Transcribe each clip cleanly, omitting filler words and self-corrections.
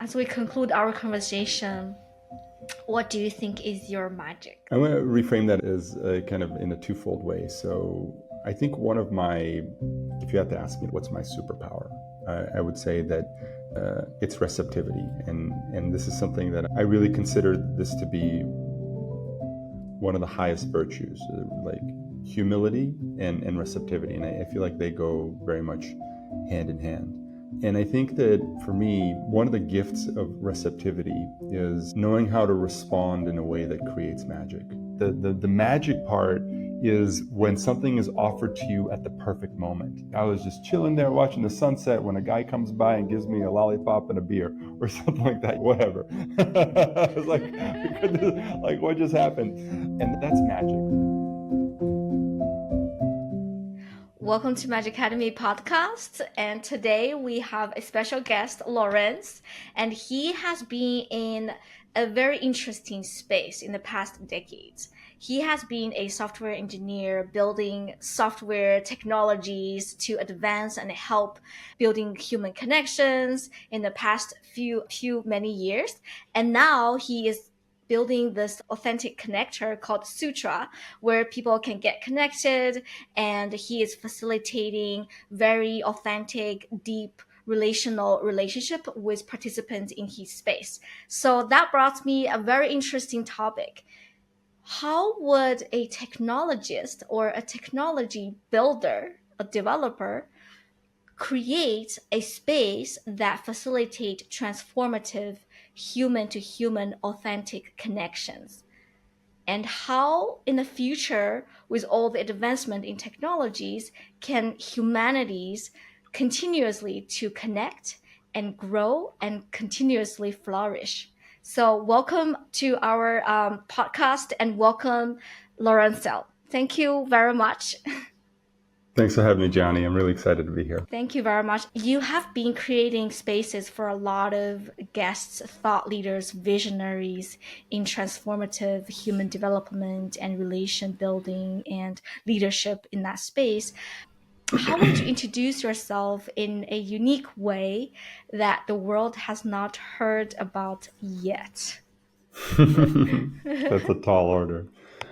As we conclude our conversation, what do you think is your magic? I want to reframe that as kind of in a twofold way. So I think if you had to ask me what's my superpower, I would say that it's receptivity. And this is something that I really consider this to be one of the highest virtues, like humility and receptivity. And I feel like they go very much hand in hand. And I think that for me, one of the gifts of receptivity is knowing how to respond in a way that creates magic. The magic part is when something is offered to you at the perfect moment. I was just chilling there watching the sunset when a guy comes by and gives me a lollipop and a beer or something like that, whatever. I was like, what just happened? And that's magic. Welcome to Magic Academy podcast. And today we have a special guest, Lorenz, and he has been in a very interesting space in the past decades. He has been a software engineer building software technologies to advance and help building human connections in the past many years. And now he is building this authentic connector called Sutra, where people can get connected, and he is facilitating very authentic, deep relational relationship with participants in his space. So that brought me a very interesting topic. How would a technologist or a technology builder, a developer, create a space that facilitate transformative human to human authentic connections? And how in the future, with all the advancement in technologies, can humanities continuously to connect and grow and continuously flourish? So welcome to our podcast, and welcome Lorenz Sell. Thank you very much. Thanks for having me, Jiani. I'm really excited to be here. Thank you very much. You have been creating spaces for a lot of guests, thought leaders, visionaries in transformative human development and relation building and leadership in that space. How would you introduce yourself in a unique way that the world has not heard about yet? That's a tall order.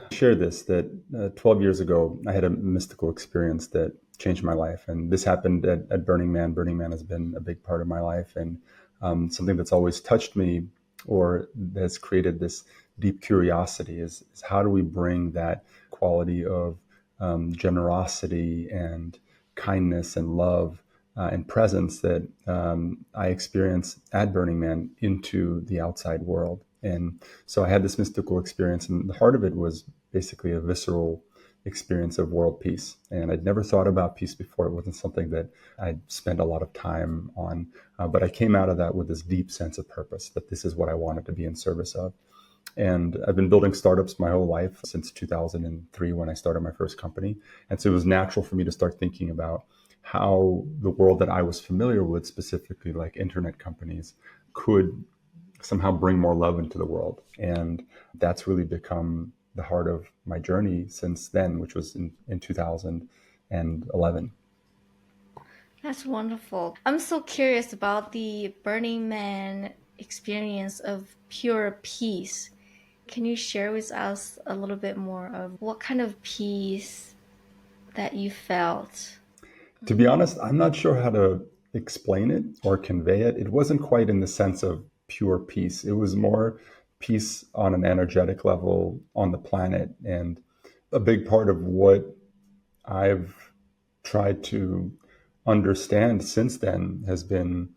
I shared this that 12 years ago, I had a mystical experience that changed my life. And this happened at Burning Man. Burning Man has been a big part of my life, and something that's always touched me or has created this deep curiosity is how do we bring that quality of generosity and kindness and love and presence that I experienced at Burning Man into the outside world. And so I had this mystical experience, and the heart of it was basically a visceral experience of world peace. And I'd never thought about peace before. It wasn't something that I'd spent a lot of time on. But I came out of that with this deep sense of purpose, that this is what I wanted to be in service of. And I've been building startups my whole life since 2003 when I started my first company. And so it was natural for me to start thinking about how the world that I was familiar with, specifically like internet companies, could somehow bring more love into the world. And that's really become the heart of my journey since then, which was in 2011. That's wonderful. I'm so curious about the Burning Man experience of pure peace. Can you share with us a little bit more of what kind of peace that you felt? To be honest, I'm not sure how to explain it or convey it. It wasn't quite in the sense of pure peace. It was more peace on an energetic level on the planet. And a big part of what I've tried to understand since then has been,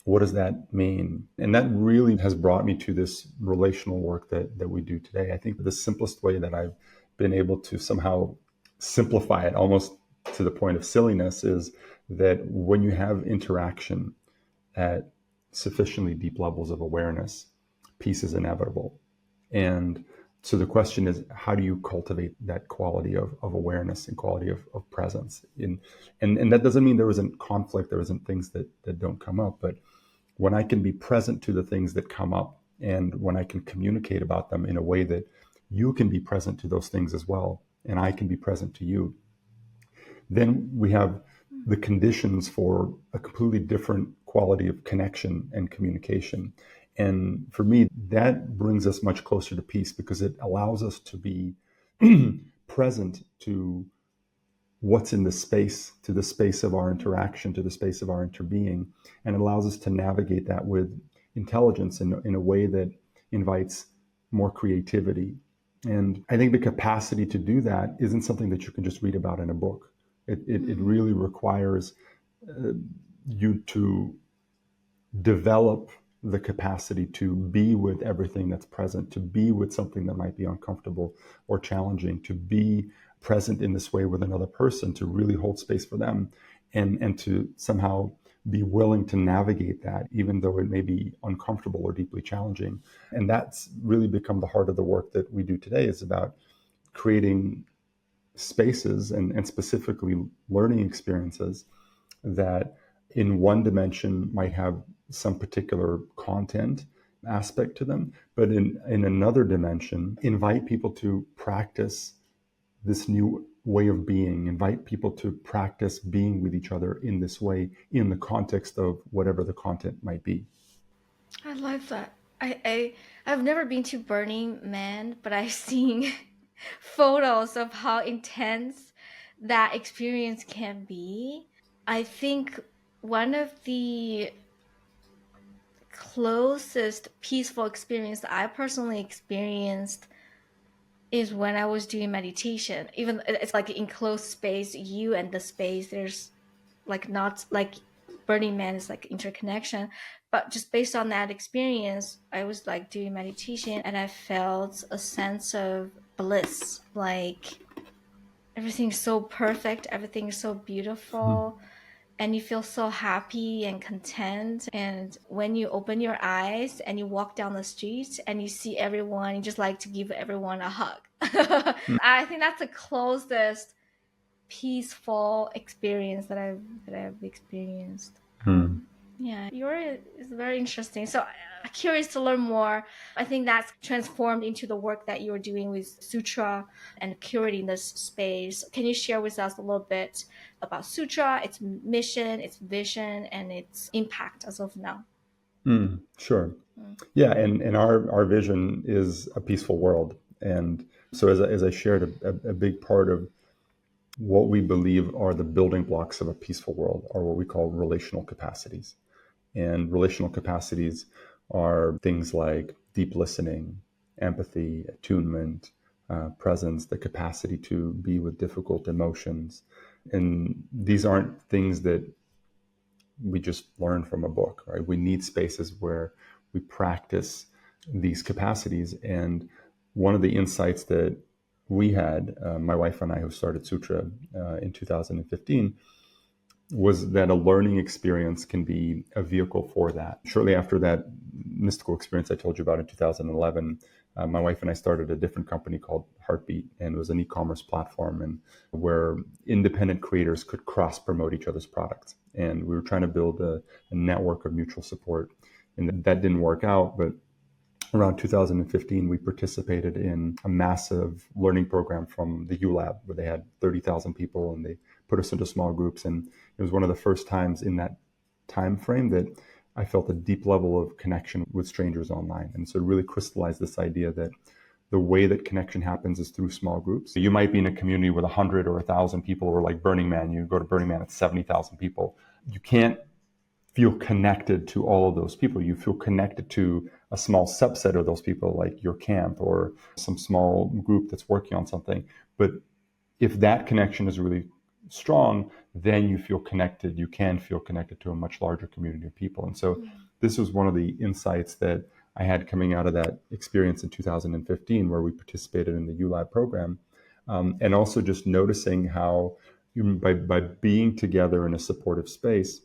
what does that mean? And that really has brought me to this relational work that we do today. I think the simplest way that I've been able to somehow simplify it almost to the point of silliness is that when you have interaction at sufficiently deep levels of awareness, peace is inevitable. And so the question is, how do you cultivate that quality of awareness and quality of presence? And that doesn't mean there isn't conflict, there isn't things that don't come up, but when I can be present to the things that come up, and when I can communicate about them in a way that you can be present to those things as well, and I can be present to you, then we have the conditions for a completely different quality of connection and communication. And for me, that brings us much closer to peace because it allows us to be present to what's in the space, to the space of our interaction, to the space of our interbeing. And it allows us to navigate that with intelligence in a way that invites more creativity. And I think the capacity to do that isn't something that you can just read about in a book. It really requires you to develop the capacity to be with everything that's present, to be with something that might be uncomfortable or challenging, to be present in this way with another person, to really hold space for them, and to somehow be willing to navigate that, even though it may be uncomfortable or deeply challenging. And that's really become the heart of the work that we do today, is about creating spaces and specifically learning experiences that in one dimension might have some particular content aspect to them, but in another dimension, invite people to practice this new way of being, invite people to practice being with each other in this way, in the context of whatever the content might be. I love that. I've never been to Burning Man, but I've seen photos of how intense that experience can be. I think one of the closest peaceful experience that I personally experienced is when I was doing meditation. Even it's like enclosed space, you and the space, there's like not like Burning Man is like interconnection, but just based on that experience, I was like doing meditation and I felt a sense of bliss, like everything's so perfect, everything's so beautiful, and you feel so happy and content. And when you open your eyes and you walk down the street and you see everyone, you just like to give everyone a hug. I think that's the closest peaceful experience that I've experienced. Yeah, yours is very interesting. So I'm curious to learn more. I think that's transformed into the work that you're doing with Sutra and curating this space. Can you share with us a little bit about Sutra, its mission, its vision, and its impact as of now? Sure. Yeah, and our vision is a peaceful world. And so as I shared, a big part of what we believe are the building blocks of a peaceful world are what we call relational capacities. And relational capacities are things like deep listening, empathy, attunement, presence, the capacity to be with difficult emotions. And these aren't things that we just learn from a book, right? We need spaces where we practice these capacities. And one of the insights that we had, my wife and I, who started Sutra in 2015, was that a learning experience can be a vehicle for that. Shortly after that mystical experience I told you about in 2011, my wife and I started a different company called Heartbeat, and it was an e-commerce platform and where independent creators could cross-promote each other's products. And we were trying to build a network of mutual support, and that didn't work out. But around 2015, we participated in a massive learning program from the ULab, where they had 30,000 people, and they put us into small groups. And it was one of the first times in that time frame that I felt a deep level of connection with strangers online. And so it really crystallized this idea that the way that connection happens is through small groups. So you might be in a community with 100 or 1,000 people, or like Burning Man, you go to Burning Man, it's 70,000 people. You can't feel connected to all of those people. You feel connected to a small subset of those people, like your camp or some small group that's working on something. But if that connection is really strong, then you feel connected. You can feel connected to a much larger community of people. And so this was one of the insights that I had coming out of that experience in 2015, where we participated in the ULab program. And also just noticing how by being together in a supportive space,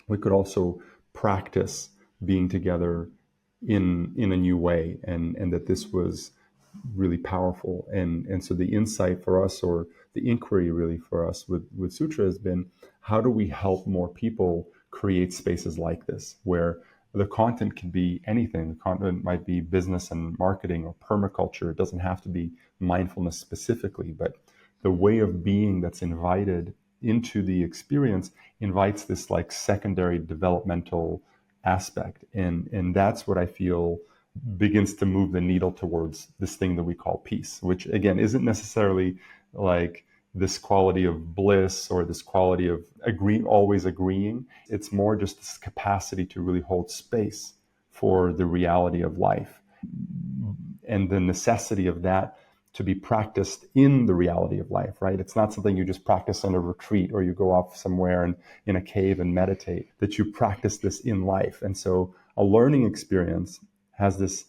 we could also practice being together in a new way, and that this was really powerful. And so the insight for us, or the inquiry really for us with Sutra, has been, how do we help more people create spaces like this, where the content can be anything. The content might be business and marketing or permaculture. It doesn't have to be mindfulness specifically, but the way of being that's invited into the experience invites this like secondary developmental aspect. And that's what I feel begins to move the needle towards this thing that we call peace, which again isn't necessarily like this quality of bliss or this quality of always agreeing. It's more just this capacity to really hold space for the reality of life and the necessity of that to be practiced in the reality of life, right? It's not something you just practice on a retreat or you go off somewhere and in a cave and meditate, that you practice this in life. And so a learning experience has this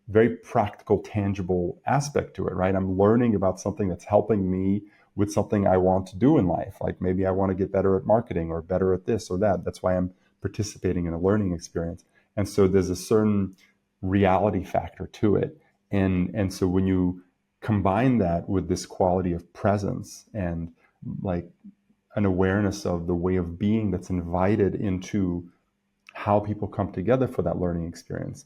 very practical, tangible aspect to it, right? I'm learning about something that's helping me with something I want to do in life. Like maybe I want to get better at marketing or better at this or that. That's why I'm participating in a learning experience. And so there's a certain reality factor to it. And so when you combine that with this quality of presence and like an awareness of the way of being that's invited into how people come together for that learning experience,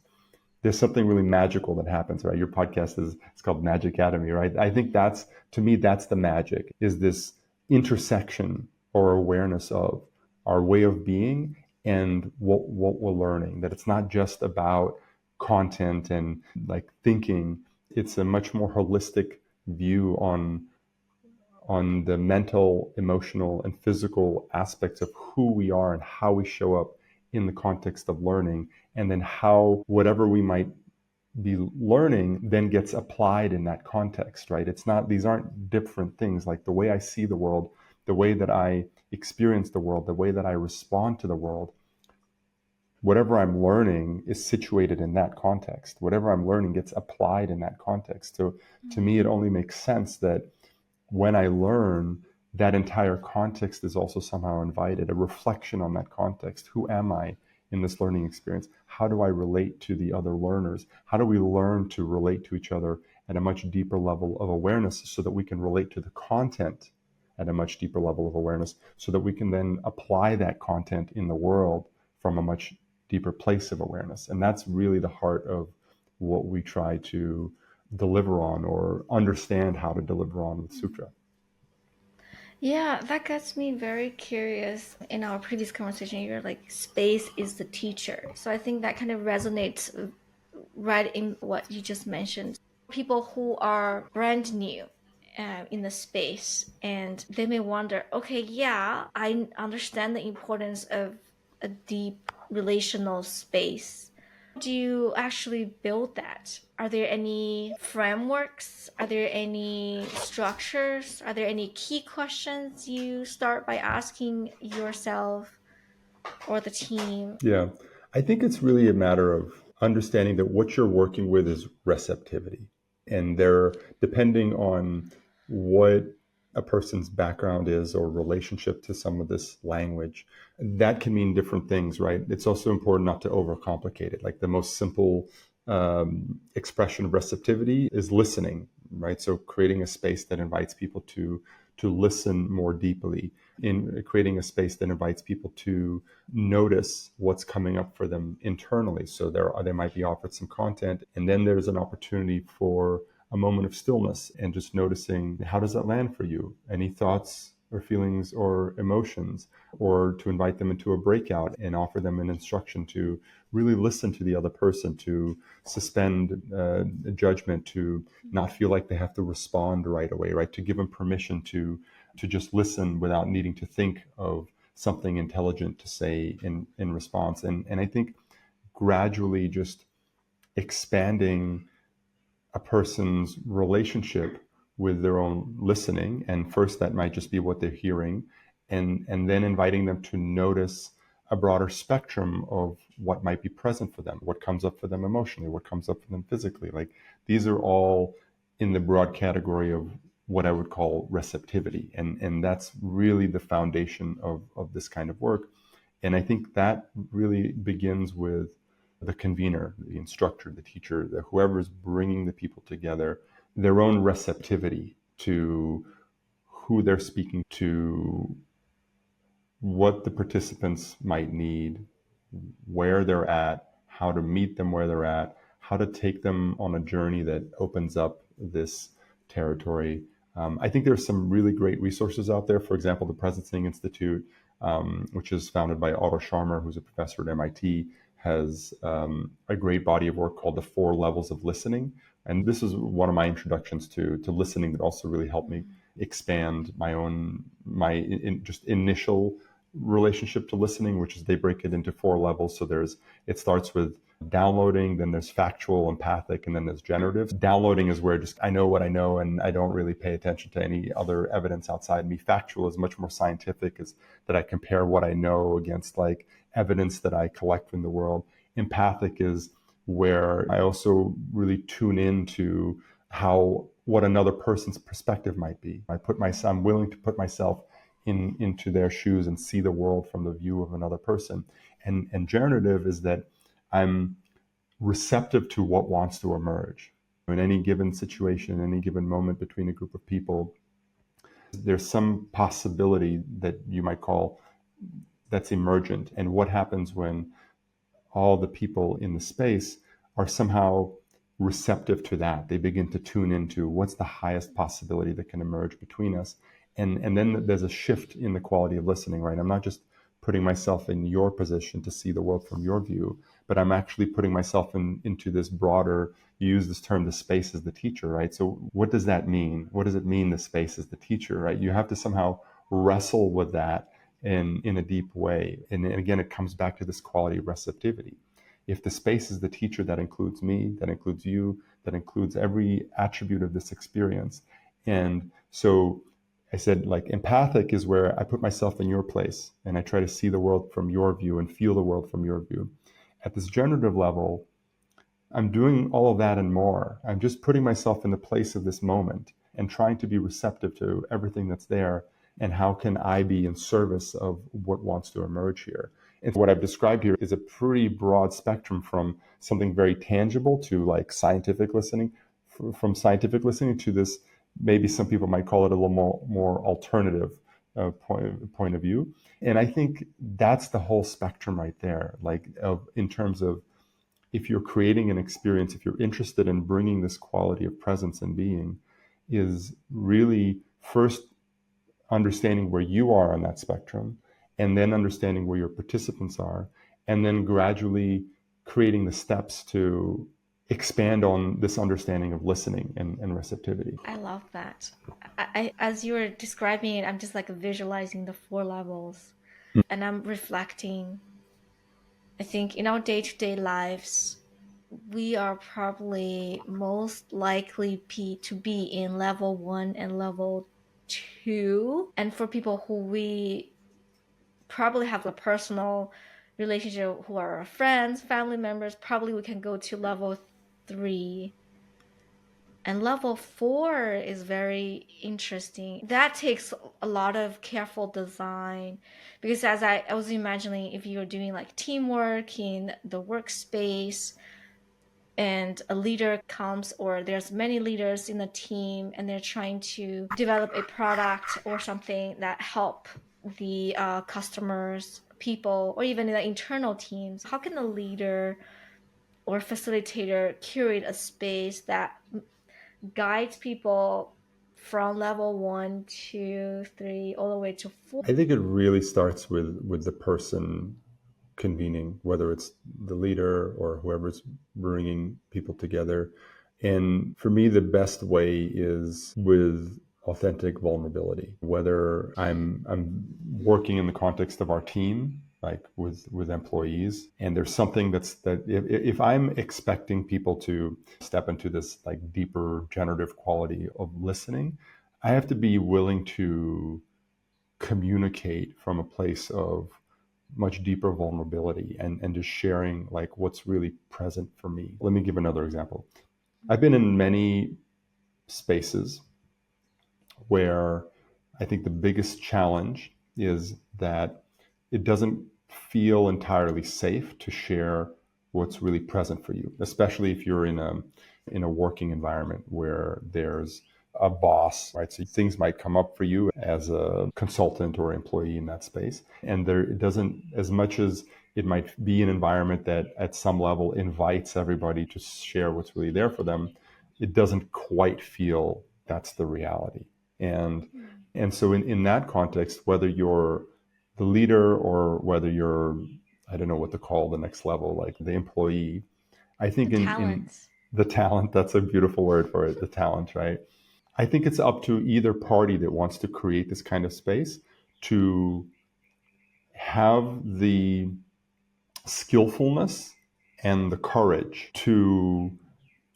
there's something really magical that happens, right? Your podcast it's called Magic Academy, right? I think that's, to me, that's the magic, is this intersection or awareness of our way of being and what we're learning, that it's not just about content and like thinking. It's a much more holistic view on the mental, emotional, and physical aspects of who we are and how we show up in the context of learning, and then how whatever we might be learning then gets applied in that context, right? It's not, these aren't different things. Like the way I see the world, the way that I experience the world, the way that I respond to the world, whatever I'm learning is situated in that context. Whatever I'm learning gets applied in that context. So to me, it only makes sense that when I learn, that entire context is also somehow invited, a reflection on that context. Who am I in this learning experience? How do I relate to the other learners? How do we learn to relate to each other at a much deeper level of awareness so that we can relate to the content at a much deeper level of awareness so that we can then apply that content in the world from a much deeper place of awareness? And that's really the heart of what we try to deliver on or understand how to deliver on with Sutra. Yeah, that gets me very curious. In our previous conversation, you're like, space is the teacher. So I think that kind of resonates right in what you just mentioned. People who are brand new in the space, and they may wonder, okay, yeah, I understand the importance of a deep relational space. Do you actually build that? Are there any frameworks? Are there any structures? Are there any key questions you start by asking yourself or the team? Yeah, I think it's really a matter of understanding that what you're working with is receptivity. And they're depending on what a person's background is or relationship to some of this language, that can mean different things, right? It's also important not to overcomplicate it. Like the most simple expression of receptivity is listening, right? So creating a space that invites people to listen more deeply, in creating a space that invites people to notice what's coming up for them internally. So they might be offered some content, and then there's an opportunity for a moment of stillness and just noticing, how does that land for you? Any thoughts or feelings or emotions, or to invite them into a breakout and offer them an instruction to really listen to the other person, to suspend judgment, to not feel like they have to respond right away, right? To give them permission to just listen without needing to think of something intelligent to say in response. And I think gradually just expanding a person's relationship with their own listening. And first, that might just be what they're hearing, and then inviting them to notice a broader spectrum of what might be present for them, what comes up for them emotionally, what comes up for them physically. Like these are all in the broad category of what I would call receptivity. And that's really the foundation of this kind of work. And I think that really begins with the convener, the instructor, the teacher, whoever is bringing the people together, their own receptivity to who they're speaking to, what the participants might need, where they're at, how to meet them where they're at, how to take them on a journey that opens up this territory, I think there's some really great resources out there. For example, the Presencing Institute, which is founded by Otto Scharmer, who's a professor at MIT, has a great body of work called The Four Levels of Listening. And this is one of my introductions to listening that also really helped me expand just initial relationship to listening, which is they break it into four levels. So it starts with downloading, then there's factual, empathic, and then there's generative. Downloading is where just I know what I know and I don't really pay attention to any other evidence outside me. Factual is much more scientific, is that I compare what I know against like evidence that I collect from the world. Empathic is where I also really tune into what another person's perspective might be. I'm willing to put myself into their shoes and see the world from the view of another person. And generative is that I'm receptive to what wants to emerge. In any given situation, in any given moment between a group of people, there's some possibility that you might call that's emergent. And what happens when all the people in the space are somehow receptive to that? They begin to tune into what's the highest possibility that can emerge between us. And then there's a shift in the quality of listening, right? I'm not just putting myself in your position to see the world from your view, but I'm actually putting myself into this broader, you use this term, the space as the teacher, right? So what does that mean? What does it mean, the space as the teacher, right? You have to somehow wrestle with that in a deep way. And again, it comes back to this quality of receptivity. If the space is the teacher, that includes me, that includes you, that includes every attribute of this experience. And so I said, like, empathic is where I put myself in your place and I try to see the world from your view and feel the world from your view. At this generative level, I'm doing all of that and more. I'm just putting myself in the place of this moment and trying to be receptive to everything that's there. And how can I be in service of what wants to emerge here? And what I've described here is a pretty broad spectrum, from something very tangible to like scientific listening, from scientific listening to this, maybe some people might call it a little more alternative point of view. And I think that's the whole spectrum right there. Like in terms of, if you're creating an experience, if you're interested in bringing this quality of presence and being, is really first understanding where you are on that spectrum, and then understanding where your participants are, and then gradually creating the steps to expand on this understanding of listening and receptivity. I love that. As you were describing it, I'm just like visualizing the four levels, and I'm reflecting. I think in our day-to-day lives, we are probably most likely to be in level 1 and level 2. And for people who we probably have a personal relationship, who are our friends, family members, probably we can go to level 3. And level 4 is very interesting. That takes a lot of careful design, because as I was imagining, if you're doing like teamwork in the workspace and a leader comes, or there's many leaders in the team and they're trying to develop a product or something that help the customers, people, or even the internal teams, how can the leader or facilitator curate a space that guides people from level 1, 2, 3, all the way to 4? I think it really starts with the person convening, whether it's the leader or whoever's bringing people together. And for me, the best way is with authentic vulnerability. Whether I'm working in the context of our team, like with employees, and there's something that if I'm expecting people to step into this like deeper generative quality of listening, I have to be willing to communicate from a place of much deeper vulnerability and just sharing like what's really present for me. Let me give another example. I've been in many spaces where I think the biggest challenge is that it doesn't feel entirely safe to share what's really present for you, especially if you're in a working environment where there's a boss, right? So things might come up for you as a consultant or employee in that space. And it doesn't, as much as it might be an environment that at some level invites everybody to share what's really there for them, it doesn't quite feel that's the reality. And so in that context, whether you're the leader or whether you're, I don't know what to call the next level, like the employee, I The think in talents. the talent, that's a beautiful word for it, the talent, right? I think it's up to either party that wants to create this kind of space to have the skillfulness and the courage to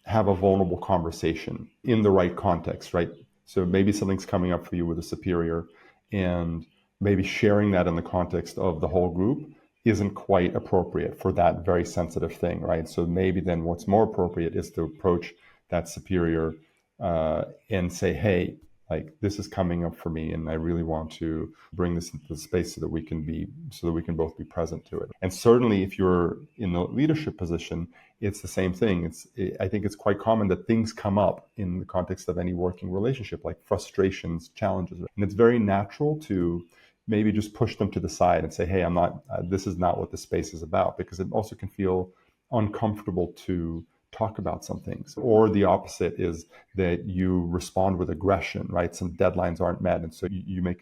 have a vulnerable conversation in the right context, right? So maybe something's coming up for you with a superior, and maybe sharing that in the context of the whole group isn't quite appropriate for that very sensitive thing, right? So maybe then what's more appropriate is to approach that superior and say, hey, like this is coming up for me, and I really want to bring this into the space so that we can both be present to it. And certainly, if you're in a leadership position, it's the same thing. I think it's quite common that things come up in the context of any working relationship, like frustrations, challenges, and it's very natural to maybe just push them to the side and say, hey, I'm not, this is not what the space is about, because it also can feel uncomfortable to talk about some things. Or the opposite is that you respond with aggression, right? Some deadlines aren't met. And so you make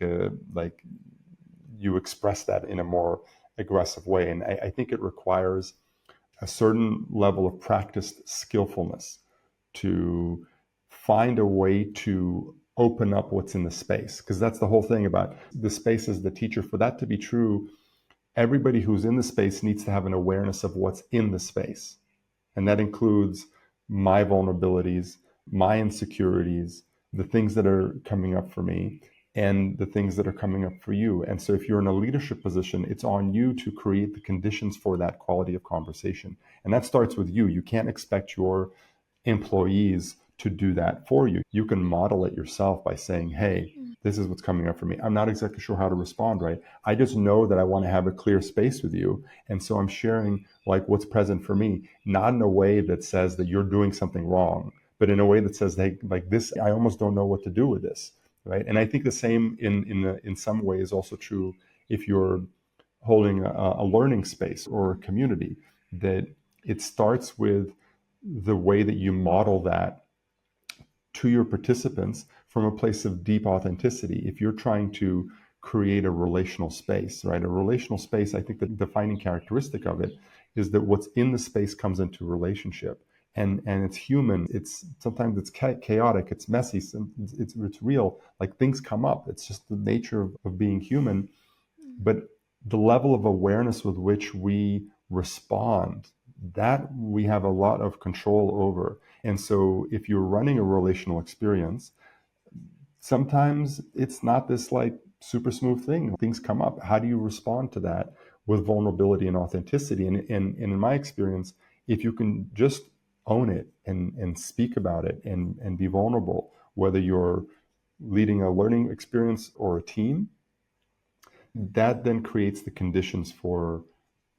you express that in a more aggressive way. And I think it requires a certain level of practiced skillfulness to find a way to open up what's in the space. Because that's the whole thing about the space as the teacher. For that to be true, everybody who's in the space needs to have an awareness of what's in the space. And that includes my vulnerabilities, my insecurities, the things that are coming up for me, and the things that are coming up for you. And so if you're in a leadership position, it's on you to create the conditions for that quality of conversation. And that starts with you. You can't expect your employees to do that for you. You can model it yourself by saying, hey, this is what's coming up for me. I'm not exactly sure how to respond, right? I just know that I want to have a clear space with you. And so I'm sharing like what's present for me, not in a way that says that you're doing something wrong, but in a way that says, hey, like this, I almost don't know what to do with this, right? And I think the same in some way is also true if you're holding a learning space or a community, that it starts with the way that you model that to your participants from a place of deep authenticity. If you're trying to create a relational space, right? A relational space, I think the defining characteristic of it is that what's in the space comes into relationship. And it's human. It's sometimes it's chaotic, it's messy, it's real. Like things come up. It's just the nature of being human. But the level of awareness with which we respond, that we have a lot of control over. And so if you're running a relational experience, sometimes it's not this like super smooth thing. Things come up. How do you respond to that with vulnerability and authenticity? And in my experience, if you can just own it and speak about it and be vulnerable, whether you're leading a learning experience or a team, that then creates the conditions for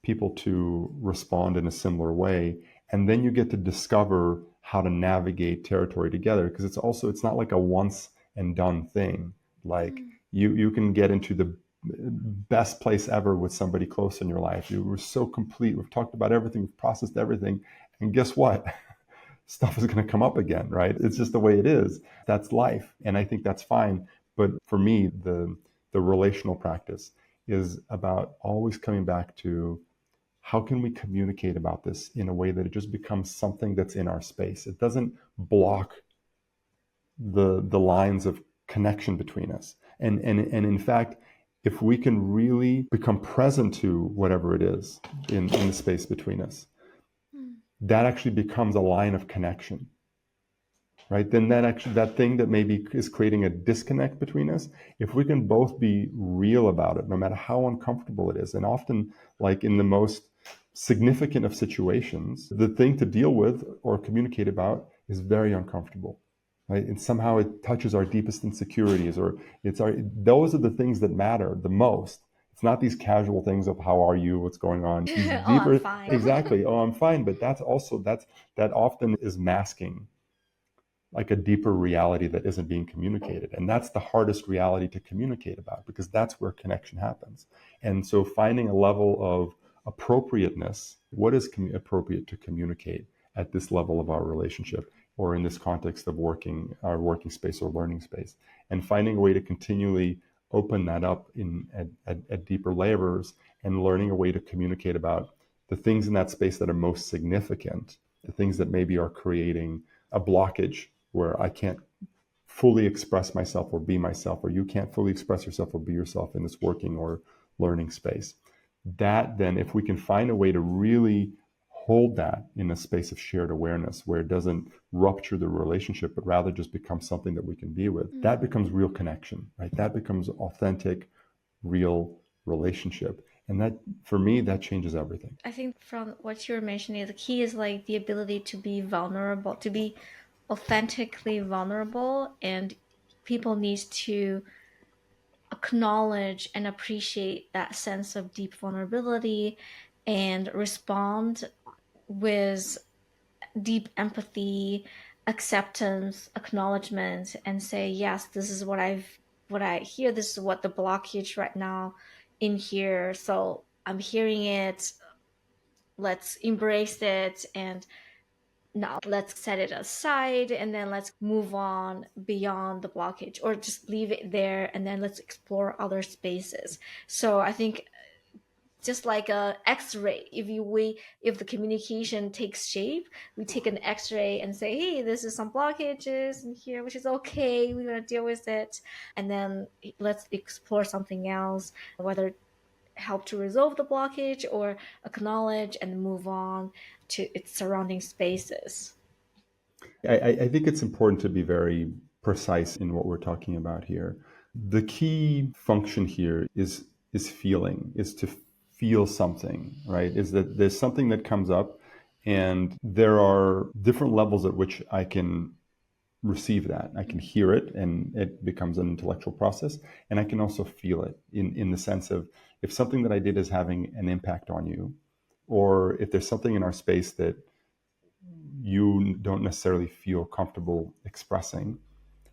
people to respond in a similar way. And then you get to discover how to navigate territory together, because it's not like a once and done thing. Like you can get into the best place ever with somebody close in your life. You were so complete. We've talked about everything. We've processed everything. And guess what? Stuff is going to come up again, right? It's just the way it is. That's life. And I think that's fine. But for me, the relational practice is about always coming back to how can we communicate about this in a way that it just becomes something that's in our space. It doesn't block the lines of connection between us. And in fact, if we can really become present to whatever it is in the space between us, that actually becomes a line of connection, right? Then that thing that maybe is creating a disconnect between us, if we can both be real about it, no matter how uncomfortable it is, and often like in the most significant of situations, the thing to deal with or communicate about is very uncomfortable, right? And somehow it touches our deepest insecurities, or those are the things that matter the most. It's not these casual things of how are you, what's going on. These Oh, deeper, I'm fine. exactly. Oh, I'm fine. But that often is masking like a deeper reality that isn't being communicated. And that's the hardest reality to communicate about, because that's where connection happens. And so finding a level of appropriateness, what is appropriate to communicate at this level of our relationship, or in this context of our working space or learning space, and finding a way to continually open that up at deeper layers, and learning a way to communicate about the things in that space that are most significant, the things that maybe are creating a blockage where I can't fully express myself or be myself, or you can't fully express yourself or be yourself in this working or learning space. That then, if we can find a way to really hold that in a space of shared awareness where it doesn't rupture the relationship, but rather just becomes something that we can be with, that becomes real connection, right? That becomes authentic, real relationship. And that, for me, that changes everything. I think from what you're mentioning, the key is like the ability to be vulnerable, to be authentically vulnerable, and people need to acknowledge and appreciate that sense of deep vulnerability and respond with deep empathy, acceptance, acknowledgement, and say, yes, this is what I hear, this is what the blockage right now in here. So I'm hearing it. Let's embrace it, and now let's set it aside, and then let's move on beyond the blockage, or just leave it there, and then let's explore other spaces. So I think just like a x-ray, if the communication takes shape, we take an x-ray and say, hey, this is some blockages in here, which is okay, we're going to deal with it, and then let's explore something else, whether help to resolve the blockage or acknowledge and move on to its surrounding spaces. I think it's important to be very precise in what we're talking about here. The key function here is feeling, is to feel something, right? Is that there's something that comes up, and there are different levels at which I can receive that. I can hear it, and it becomes an intellectual process, and I can also feel it in the sense of, if something that I did is having an impact on you, or if there's something in our space that you don't necessarily feel comfortable expressing,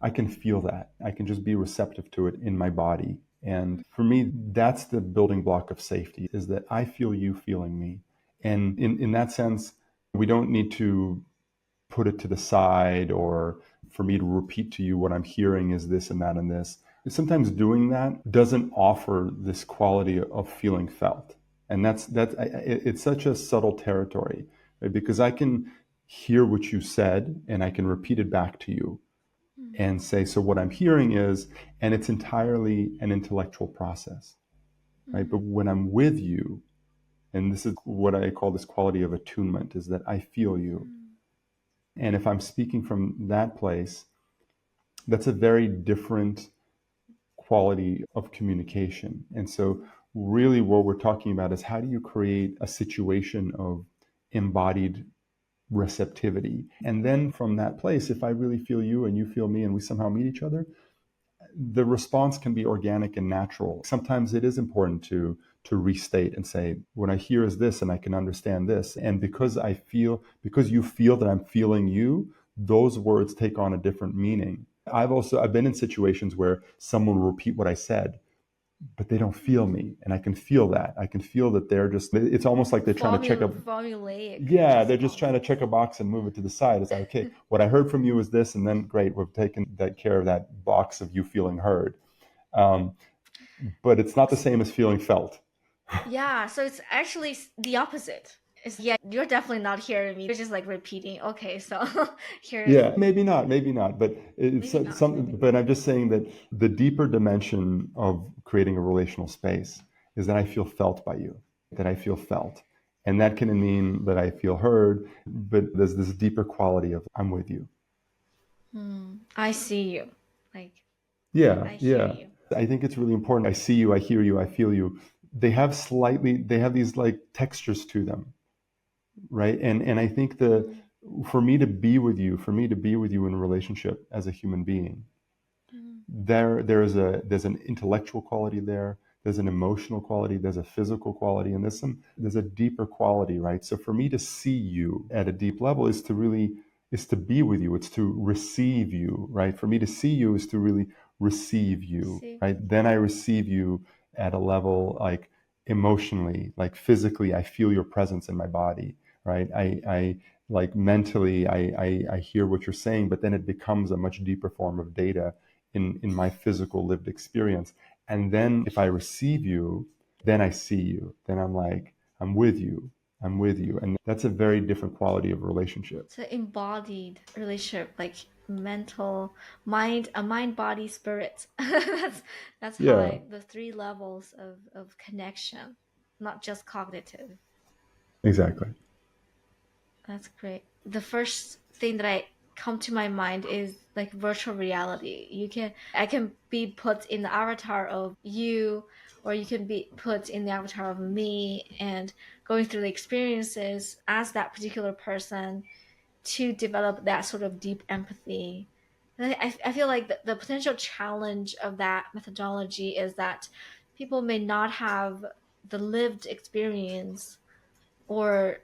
I can feel that. I can just be receptive to it in my body. And for me, that's the building block of safety, is that I feel you feeling me. And in that sense, we don't need to put it to the side, or for me to repeat to you what I'm hearing is this and that and this. Sometimes doing that doesn't offer this quality of feeling felt. And it's such a subtle territory, right? Because I can hear what you said and I can repeat it back to you and say, so what I'm hearing is, and it's entirely an intellectual process, right? But when I'm with you, and this is what I call this quality of attunement, is that I feel you. And if I'm speaking from that place, that's a very different quality of communication. And so really what we're talking about is, how do you create a situation of embodied receptivity? And then from that place, if I really feel you and you feel me and we somehow meet each other, the response can be organic and natural. Sometimes it is important to restate and say, what I hear is this and I can understand this. And because you feel that I'm feeling you, those words take on a different meaning. I've been in situations where someone will repeat what I said, but they don't feel me. And I can feel that. I can feel that it's almost like they're trying to check a formulaic. Yeah, they're just trying to check a box and move it to the side. It's like, okay, what I heard from you is this, and then great, we've taken that care of that box of you feeling heard. But it's not the same as feeling felt. Yeah, so it's actually the opposite. Yeah, you're definitely not hearing me. You're just like repeating. Okay, so here's. Yeah, maybe not, but But I'm just saying that the deeper dimension of creating a relational space is that I feel felt by you, that I feel felt. And that can mean that I feel heard, but there's this deeper quality of, I'm with you. I see you. Like, Yeah, I hear you. I think it's really important. I see you, I hear you, I feel you. They have these like textures to them, right? And I think for me to be with you in a relationship as a human being, there's an intellectual quality there. There's an emotional quality. There's a physical quality, and there's a deeper quality, right? So for me to see you at a deep level is to be with you. It's to receive you, right? For me to see you is to really receive you, right? Then I receive you at a level like emotionally, like physically. I feel your presence in my body, right? like mentally I hear what you're saying, but then it becomes a much deeper form of data in my physical lived experience. And then if I receive you, then I see you. Then I'm like, I'm with you. I'm with you. And that's a very different quality of relationship. It's an embodied relationship, like mental, mind, a mind, body, spirit. That's how Yeah, I the three levels of connection, not just cognitive. exactly. That's great. The first thing that I come to my mind is like virtual reality. I can be put in the avatar of you, or you can be put in the avatar of me, and going through the experiences as that particular person to develop that sort of deep empathy. And I feel like the potential challenge of that methodology is that people may not have the lived experience or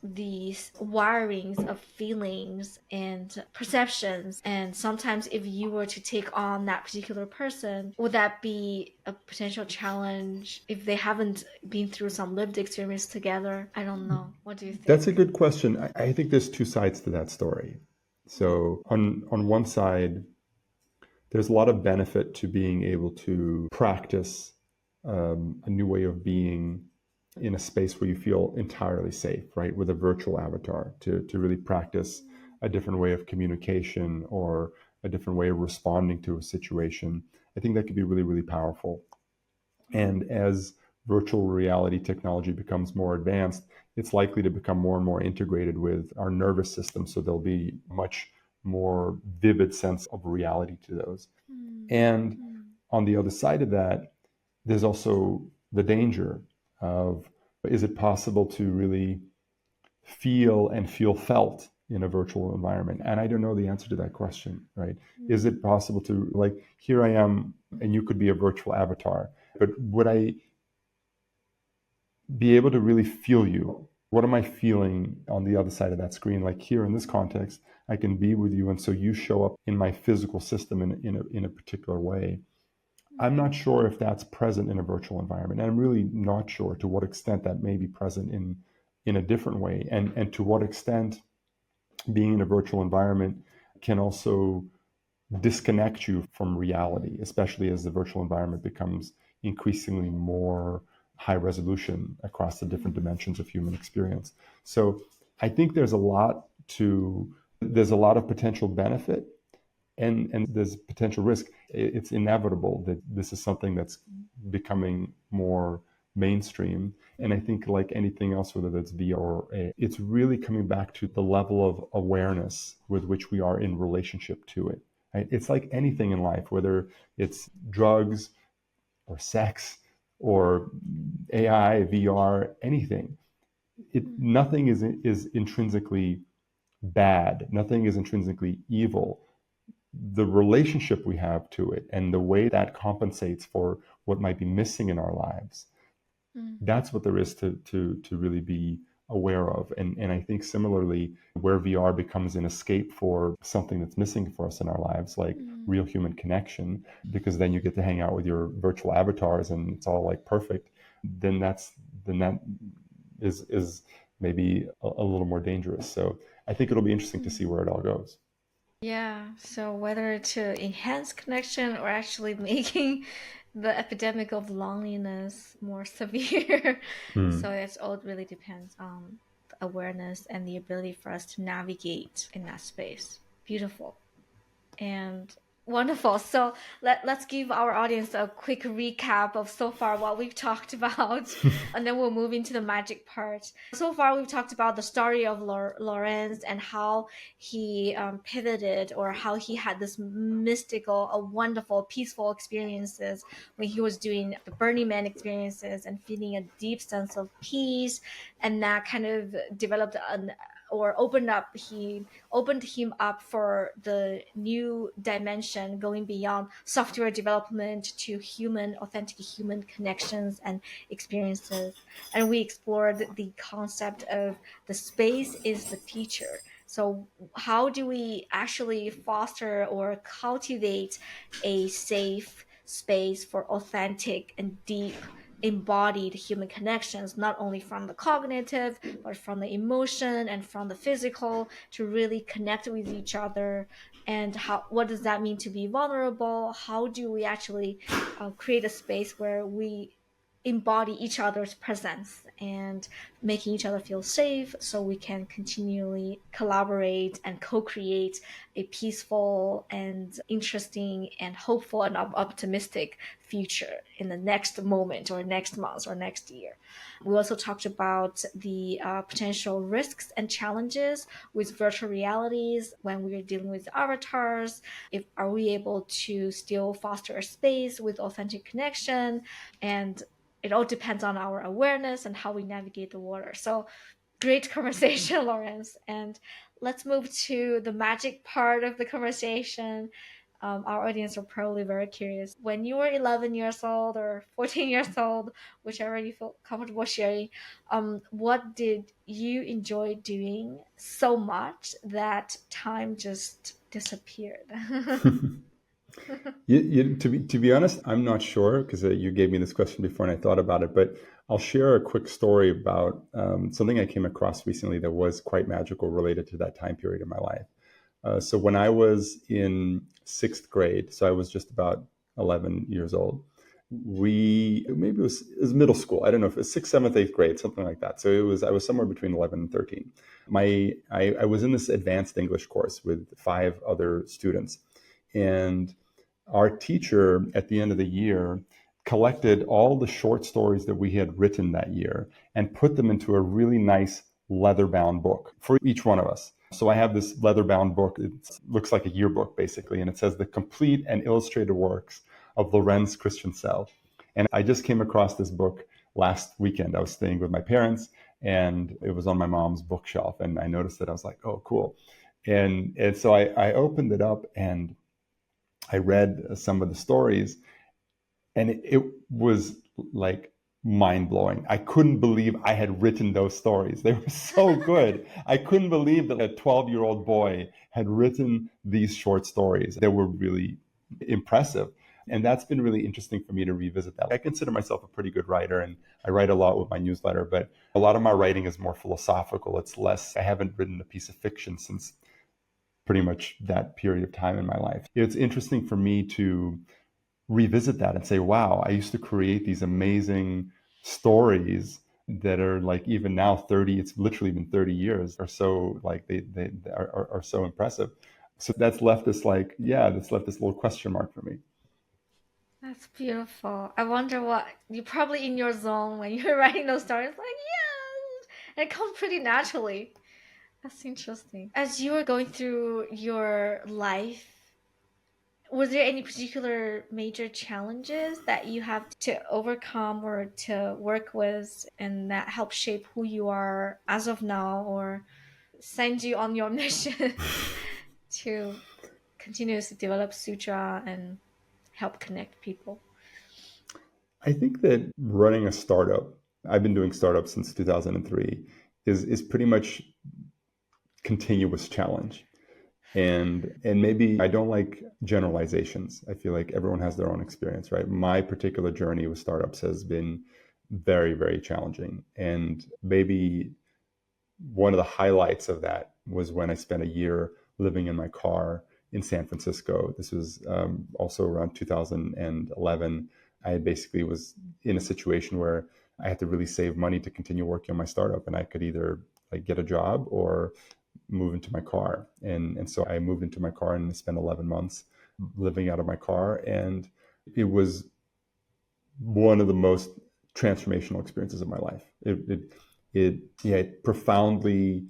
these wirings of feelings and perceptions. And sometimes if you were to take on that particular person, would that be a potential challenge if they haven't been through some lived experience together? I don't know. What do you That's a think? good question. I think there's two sides to that story. So on one side, there's a lot of benefit to being able to practice a new way of being in a space where you feel entirely safe, right? With a virtual avatar to really practice a different way of communication or a different way of responding to a situation. I think that could be really, really powerful. And as virtual reality technology becomes more advanced, it's likely to become more and more integrated with our nervous system. So there'll be much more vivid sense of reality to those. And on the other side of that, there's also the danger of, is it possible to really feel felt in a virtual environment? And I don't know the answer to that question, right? Is it possible to, like, here I am, and you could be a virtual avatar, but would I be able to really feel you? What am I feeling on the other side of that screen? Like here in this context, I can be with you, and so you show up in my physical system in a particular way. I'm not sure if that's present in a virtual environment. And I'm really not sure to what extent that may be present in a different way, and to what extent being in a virtual environment can also disconnect you from reality, especially as the virtual environment becomes increasingly more high resolution across the different dimensions of human experience. So I think there's a lot of potential benefit, and there's potential risk. It's inevitable that this is something that's becoming more mainstream. And I think, like anything else, whether that's VR or A, it's really coming back to the level of awareness with which we are in relationship to it. Right? It's like anything in life, whether it's drugs or sex or AI, VR, anything. Nothing is intrinsically bad. Nothing is intrinsically evil. The relationship we have to it and the way that compensates for what might be missing in our lives, that's what there is to really be aware of. And I think similarly, where VR becomes an escape for something that's missing for us in our lives, like real human connection, because then you get to hang out with your virtual avatars and it's all like perfect, then that is maybe a little more dangerous. So I think it'll be interesting to see where it all goes. Yeah, so whether to enhance connection or actually making the epidemic of loneliness more severe. So Hmm. it's all really depends on the awareness and the ability for us to navigate in that space. Beautiful. And wonderful. So let's give our audience a quick recap of so far what we've talked about, and then we'll move into the magic part. So far, we've talked about the story of Lorenz and how he pivoted, or how he had this mystical, a wonderful, peaceful experiences when he was doing the Burning Man experiences and feeling a deep sense of peace, and that kind of developed an or opened him up for the new dimension, going beyond software development to authentic human connections and experiences. And we explored the concept of the space is the teacher. So how do we actually foster or cultivate a safe space for authentic and deep embodied human connections, not only from the cognitive, but from the emotion and from the physical, to really connect with each other. And what does that mean to be vulnerable? How do we actually create a space where we embody each other's presence and making each other feel safe so we can continually collaborate and co-create a peaceful and interesting and hopeful and optimistic future in the next moment or next month or next year. We also talked about the potential risks and challenges with virtual realities when we are dealing with avatars. If are we able to still foster a space with authentic connection, and it all depends on our awareness and how we navigate the water. So great conversation, Lorenz. And let's move to the magic part of the conversation. Our audience are probably very curious. When you were 11 years old or 14 years old, whichever you feel comfortable sharing, what did you enjoy doing so much that time just disappeared? To be honest, I'm not sure because you gave me this question before and I thought about it. But I'll share a quick story about something I came across recently that was quite magical related to that time period in my life. So when I was in sixth grade, so I was just about 11 years old. Maybe it was middle school. I don't know if it was sixth, seventh, eighth grade, something like that. So I was somewhere between 11 and 13. I was in this advanced English course with 5 other students, and our teacher at the end of the year collected all the short stories that we had written that year and put them into a really nice leather-bound book for each one of us. So I have this leather-bound book. It looks like a yearbook, basically, and it says the complete and illustrated works of Lorenz Sell. And I just came across this book last weekend. I was staying with my parents, and it was on my mom's bookshelf, and I noticed it. I was like, oh, cool. And so I opened it up, and I read some of the stories, and it was like mind blowing. I couldn't believe I had written those stories. They were so good. I couldn't believe that a 12-year-old boy had written these short stories. They were really impressive. And that's been really interesting for me to revisit that. I consider myself a pretty good writer, and I write a lot with my newsletter, but a lot of my writing is more philosophical. It's less, I haven't written a piece of fiction since pretty much that period of time in my life. It's interesting for me to revisit that and say, wow, I used to create these amazing stories that are like, even now 30, it's literally been 30 years or so, like they are so impressive. So that's left this that's left this little question mark for me. That's beautiful. I wonder what you're probably in your zone when you're writing those stories. Like, yeah, and it comes pretty naturally. That's interesting. As you were going through your life, was there any particular major challenges that you have to overcome or to work with, and that help shape who you are as of now, or send you on your mission to continuously develop Sutra and help connect people? I think that running a startup, I've been doing startups since 2003, is pretty much continuous challenge. And maybe I don't like generalizations. I feel like everyone has their own experience, right? My particular journey with startups has been very, very challenging. And maybe one of the highlights of that was when I spent a year living in my car in San Francisco. This was also around 2011. I basically was in a situation where I had to really save money to continue working on my startup, and I could either like get a job or move into my car. And so I moved into my car and spent 11 months living out of my car. And it was one of the most transformational experiences of my life. It profoundly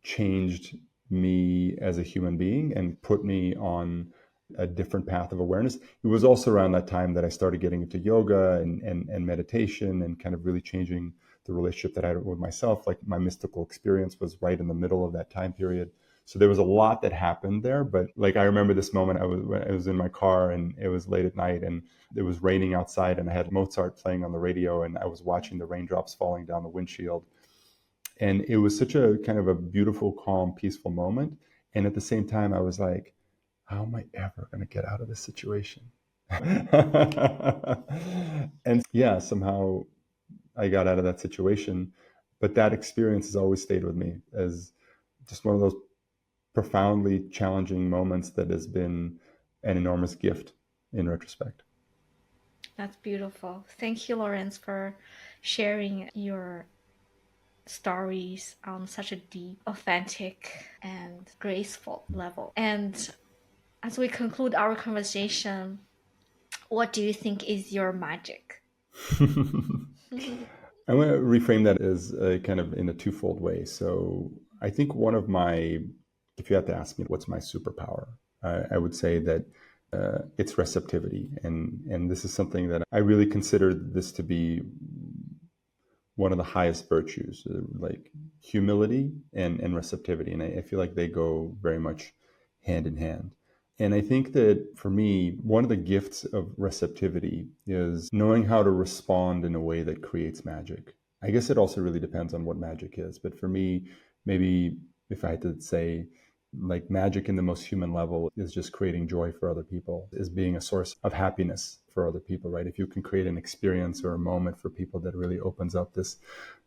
changed me as a human being and put me on a different path of awareness. It was also around that time that I started getting into yoga and meditation and kind of really changing the relationship that I had with myself. Like my mystical experience was right in the middle of that time period. So there was a lot that happened there. But like I remember this moment, I was in my car and it was late at night and it was raining outside and I had Mozart playing on the radio and I was watching the raindrops falling down the windshield. And it was such a kind of a beautiful, calm, peaceful moment. And at the same time, I was like, how am I ever going to get out of this situation? And yeah, somehow I got out of that situation. But that experience has always stayed with me as just one of those profoundly challenging moments that has been an enormous gift in retrospect. That's beautiful. Thank you, Lorenz, for sharing your stories on such a deep, authentic, and graceful level. And as we conclude our conversation, what do you think is your magic? I want to reframe that as kind of in a twofold way. So I think one of my, if you had to ask me what's my superpower, I would say that it's receptivity, and this is something that I really consider this to be one of the highest virtues, like humility and receptivity, and I feel like they go very much hand in hand. And I think that for me, one of the gifts of receptivity is knowing how to respond in a way that creates magic. I guess it also really depends on what magic is. But for me, maybe if I had to say, like magic in the most human level is just creating joy for other people, is being a source of happiness for other people, right? If you can create an experience or a moment for people that really opens up this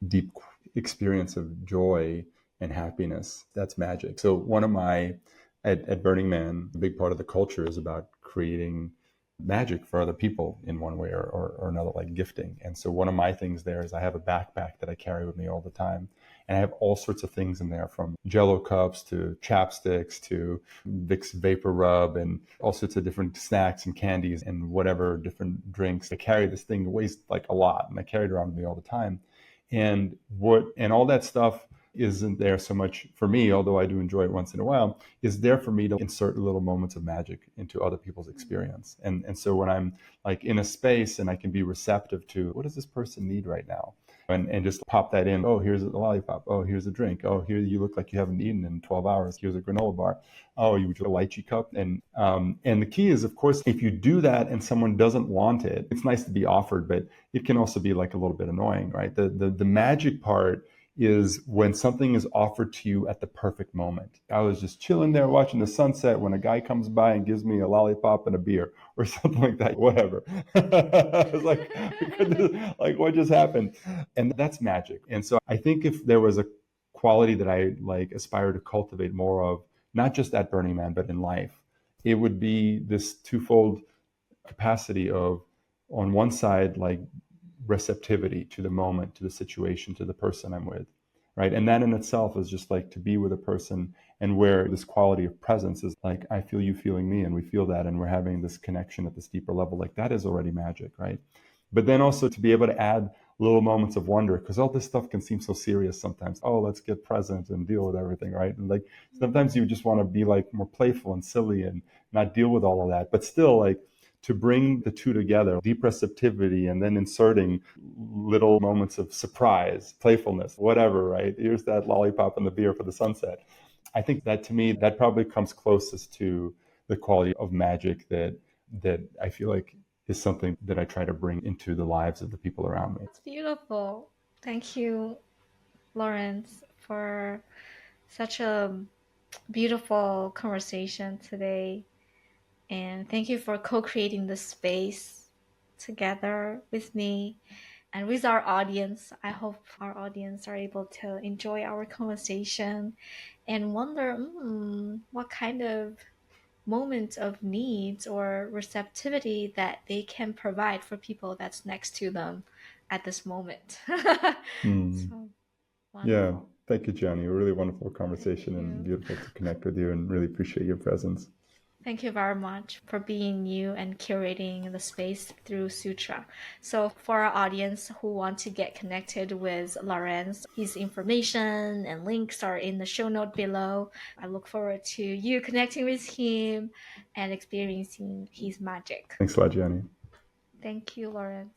deep experience of joy and happiness, that's magic. So one of my at Burning Man, a big part of the culture is about creating magic for other people in one way or another, like gifting. And so one of my things there is I have a backpack that I carry with me all the time. And I have all sorts of things in there, from Jello cups to chapsticks to Vicks Vapor Rub and all sorts of different snacks and candies and whatever different drinks. I carry this thing that weighs like a lot, and I carry it around with me all the time. And all that stuff isn't there so much for me, although I do enjoy it once in a while, is there for me to insert little moments of magic into other people's experience. And so when I'm like in a space and I can be receptive to what does this person need right now? And just pop that in. Oh, here's a lollipop. Oh, here's a drink. Oh, here you look like you haven't eaten in 12 hours. Here's a granola bar. Oh, you would you like a lychee cup? And the key is, of course, if you do that and someone doesn't want it, it's nice to be offered, but it can also be like a little bit annoying, right? The magic part is when something is offered to you at the perfect moment. I was just chilling there watching the sunset when a guy comes by and gives me a lollipop and a beer or something like that, whatever. I was like, what just happened? And that's magic. And so I think if there was a quality that I like aspire to cultivate more of, not just at Burning Man, but in life, it would be this twofold capacity of, on one side, like receptivity to the moment, to the situation, to the person I'm with, right? And that in itself is just like to be with a person, and where this quality of presence is like, I feel you feeling me, and we feel that, and we're having this connection at this deeper level, like that is already magic, right? But then also to be able to add little moments of wonder, because all this stuff can seem so serious sometimes. Oh, let's get present and deal with everything, right? And like sometimes you just want to be like more playful and silly and not deal with all of that, but still like to bring the two together, deep receptivity, and then inserting little moments of surprise, playfulness, whatever, right? Here's that lollipop and the beer for the sunset. I think that to me, that probably comes closest to the quality of magic that I feel like is something that I try to bring into the lives of the people around me. That's beautiful. Thank you, Lorenz, for such a beautiful conversation today. And thank you for co-creating this space together with me and with our audience. I hope our audience are able to enjoy our conversation and wonder what kind of moment of needs or receptivity that they can provide for people that's next to them at this moment. Mm. So Yeah. wonderful. Thank you, Jiani. A really wonderful Thank conversation and you. beautiful to connect with you, and really appreciate your presence. Thank you very much for being you and curating the space through Sutra. So, for our audience who want to get connected with Lorenz, his information and links are in the show note below. I look forward to you connecting with him and experiencing his magic. Thanks a lot, Jiani. Thank you, Lorenz.